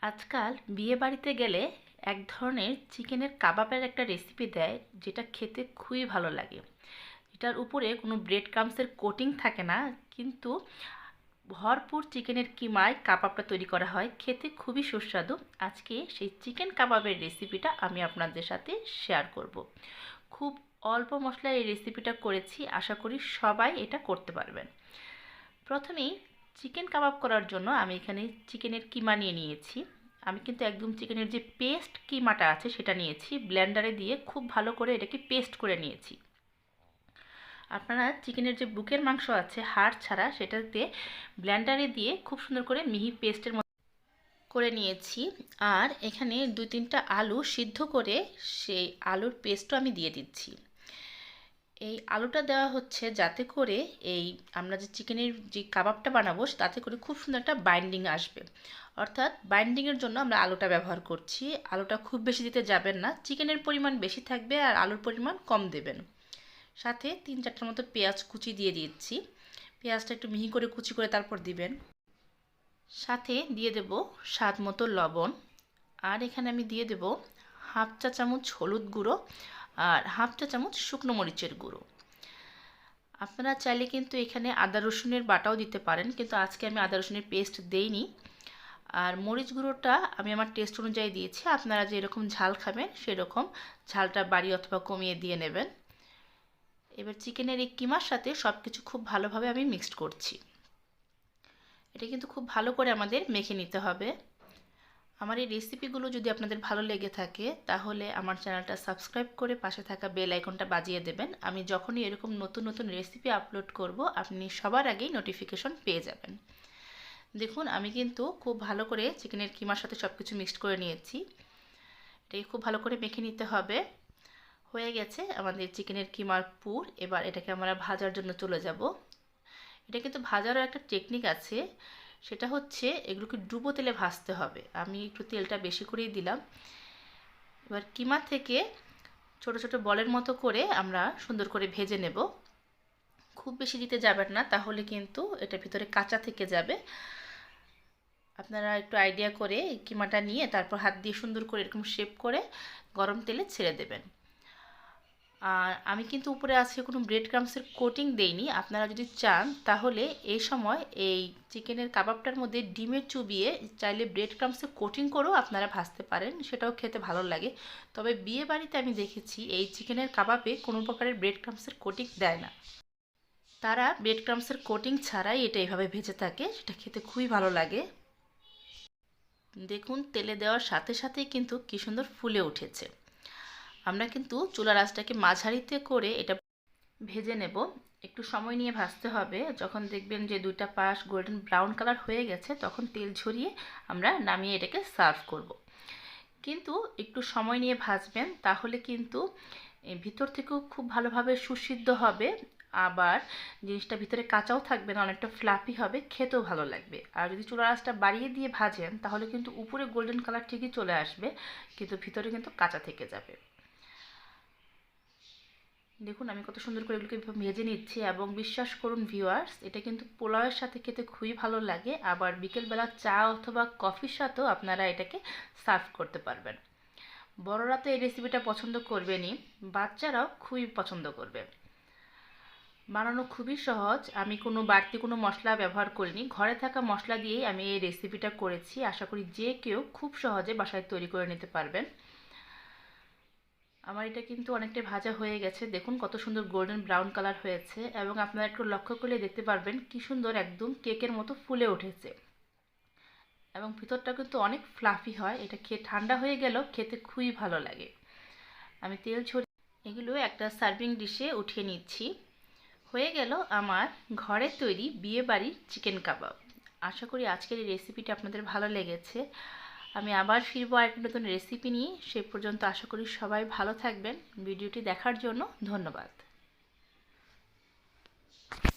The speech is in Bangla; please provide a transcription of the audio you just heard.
আজকাল বিয়ে বাড়িতে গেলে এক ধরনের চিকেনের কাবাবের একটা রেসিপি দেয়, যেটা খেতে খুবই ভালো লাগে। এটার উপরে কোনো ব্রেড ক্রাম্বসের কোটিং থাকে না, কিন্তু ভরপুর চিকেনের কিমায় কাবাবটা তৈরি করা হয়, খেতে খুবই সুস্বাদু। আজকে সেই চিকেন কাবাবের রেসিপিটা আমি আপনাদের সাথে শেয়ার করব। খুব অল্প মশলায় এই রেসিপিটা করেছি, আশা করি সবাই এটা করতে পারবেন। প্রথমেই চিকেন কাবাব করার জন্য আমি এখানে চিকেনের কিমা নিয়েছি। আমি কিন্তু একদম চিকেনের যে পেস্ট কিমাটা আছে সেটা নিয়েছি, ব্লেন্ডারে দিয়ে খুব ভালো করে এটাকে পেস্ট করে নিয়েছি। আপনারা চিকেনের যে বুকের মাংস আছে হাড় ছাড়া, সেটাতে ব্লেন্ডারে দিয়ে খুব সুন্দর করে মিহি পেস্টের মতো করে নিয়েছি। আর এখানে 2-3টা আলু সিদ্ধ করে সেই আলুর পেস্টও আমি দিয়ে দিচ্ছি। এই আলুটা দেওয়া হচ্ছে যাতে করে এই আমরা যে চিকেনের যে কাবাবটা বানাবো তাতে করে খুব সুন্দর একটা বাইন্ডিং আসবে। অর্থাৎ বাইন্ডিংয়ের জন্য আমরা আলুটা ব্যবহার করছি। আলুটা খুব বেশি দিতে যাবেন না, চিকেনের পরিমাণ বেশি থাকবে আর আলুর পরিমাণ কম দেবেন। সাথে 3-4টার মতো পেঁয়াজ কুচি দিয়ে দিচ্ছি। পেঁয়াজটা একটু মিহি করে কুচি করে তারপর দিবেন। সাথে দিয়ে দেব স্বাদ মতো লবণ। আর এখানে আমি দিয়ে দেব 1/2 চা চামচ হলুদ গুঁড়ো আর 1/2 চা চামচ শুকনো মরিচের গুঁড়ো। আপনারা চাইলে কিন্তু এখানে আদা রসুনের বাটাও দিতে পারেন, কিন্তু আজকে আমি আদা রসুনের পেস্ট দেইনি। আর মরিচ গুঁড়োটা আমি আমার টেস্ট অনুযায়ী দিয়েছি, আপনারা যেরকম ঝাল খাবেন সেরকম ঝালটা বাড়িয়ে অথবা কমিয়ে দিয়ে নেবেন। এবার চিকেনের এই কিমার সাথে সব কিছু খুব ভালোভাবে আমি মিক্সড করছি। এটা কিন্তু খুব ভালো করে আমাদের মেখে নিতে হবে। আমার এই রেসিপিগুলো যদি আপনাদের ভালো লেগে থাকে তাহলে আমার চ্যানেলটা সাবস্ক্রাইব করে পাশে থাকা বেল আইকনটা বাজিয়ে দেবেন। আমি যখনই এরকম নতুন নতুন রেসিপি আপলোড করব আপনি সবার আগেই নোটিফিকেশন পেয়ে যাবেন। দেখুন আমি কিন্তু খুব ভালো করে চিকেনের কিমার সাথে সব কিছু মিক্সড করে নিয়েছি। এটাকে খুব ভালো করে মেখে নিতে হবে। হয়ে গেছে আমাদের চিকেনের কিমার পুর। এবার এটাকে আমরা ভাজার জন্য চলে যাব। এটা কিন্তু ভাজারও একটা টেকনিক আছে, সেটা হচ্ছে এগুলোকে ডুবো তেলে ভাজতে হবে। আমি একটু তেলটা বেশি করেই দিলাম। এবার কিমা থেকে ছোট ছোট বলের মতো করে আমরা সুন্দর করে ভেজে নেব। খুব বেশি দিতে যাবেন না, তাহলে কিন্তু এটা ভিতরে কাঁচা থেকে যাবে। আপনারা একটু আইডিয়া করে কিমাটা নিয়ে তারপর হাত দিয়ে সুন্দর করে এরকম শেপ করে গরম তেলে ছেড়ে দেবেন। আর আমি কিন্তু উপরে আজকে কোনো ব্রেড ক্রাম্বসের কোটিং দেইনি। আপনারা যদি চান তাহলে এই সময় এই চিকেনের কাবাবটার মধ্যে ডিমের চুবিয়ে চাইলে ব্রেড ক্রাম্বসের কোটিং করেও আপনারা ভাজতে পারেন, সেটাও খেতে ভালো লাগে। তবে বিয়ে বাড়িতে আমি দেখেছি এই চিকেনের কাবাবে কোনো প্রকারের ব্রেড ক্রাম্বসের কোটিং দেয় না, তারা ব্রেড ক্রাম্বসের কোটিং ছাড়াই এটা এভাবে ভেজে থাকে, সেটা খেতে খুবই ভালো লাগে। দেখুন তেলে দেওয়ার সাথে সাথেই কিন্তু কী সুন্দর ফুলে উঠেছে। আমরা কিন্তু চুলার আঁচটাকে মাঝারিতে করে এটা ভেজে নেব। একটু সময় নিয়ে ভাজতে হবে। যখন দেখবেন যে দুইটা পাশ গোল্ডেন ব্রাউন কালার হয়ে গেছে তখন তেল ঝরিয়ে আমরা নামিয়ে এটাকে সার্ভ করব। কিন্তু একটু সময় নিয়ে ভাজবেন, তাহলে কিন্তু ভিতর থেকেও খুব ভালোভাবে সুসিদ্ধ হবে, আবার জিনিসটা ভিতরে কাঁচাও থাকবে না, অনেকটা ফ্লাফি হবে, খেতেও ভালো লাগবে। আর যদি চুলার আঁচটা বাড়িয়ে দিয়ে ভাজেন তাহলে কিন্তু উপরে গোল্ডেন কালার ঠিকই চলে আসবে, কিন্তু ভিতরে কিন্তু কাঁচা থেকে যাবে। দেখুন আমি কত সুন্দর করে এগুলোকে ভেজে নিচ্ছি, এবং বিশ্বাস করুন ভিউয়ার্স, এটা কিন্তু পোলাওয়ের সাথে খেতে খুবই ভালো লাগে। আবার বিকেলবেলা চা অথবা কফির সাথেও আপনারা এটাকে সার্ভ করতে পারবেন। বড়রা তো এই রেসিপিটা পছন্দ করবেনই, বাচ্চারাও খুবই পছন্দ করবে। বানানো খুবই সহজ, আমি কোনো বাড়তি কোনো মশলা ব্যবহার করিনি, ঘরে থাকা মশলা দিয়েই আমি এই রেসিপিটা করেছি। আশা করি যে কেউ খুব সহজে বাসায় তৈরি করে নিতে পারবেন। আমার এটা কিন্তু অনেকটাই ভাজা হয়ে গেছে। দেখুন কত সুন্দর গোল্ডেন ব্রাউন কালার হয়েছে, এবং আপনারা একটু লক্ষ্য করলে দেখতে পারবেন কি সুন্দর একদম কেকের মতো ফুলে উঠেছে, এবং ভিতরটা কিন্তু অনেক ফ্লাফি হয়। এটা খেয়ে ঠান্ডা হয়ে গেলেও খেতে খুবই ভালো লাগে। আমি তেল ছড়িয়ে এগুলো একটা সার্ভিং ডিশে উঠিয়ে নিচ্ছি। হয়ে গেল আমার ঘরে তৈরি বিয়েবাড়ির চিকেন কাবাব। আশা করি আজকের এই রেসিপিটা আপনাদের ভালো লেগেছে। আমি আবার ফিরবো আরেকটা নতুন রেসিপি নিয়ে। সে পর্যন্ত আশা করি সবাই ভালো থাকবেন। ভিডিওটি দেখার জন্য ধন্যবাদ।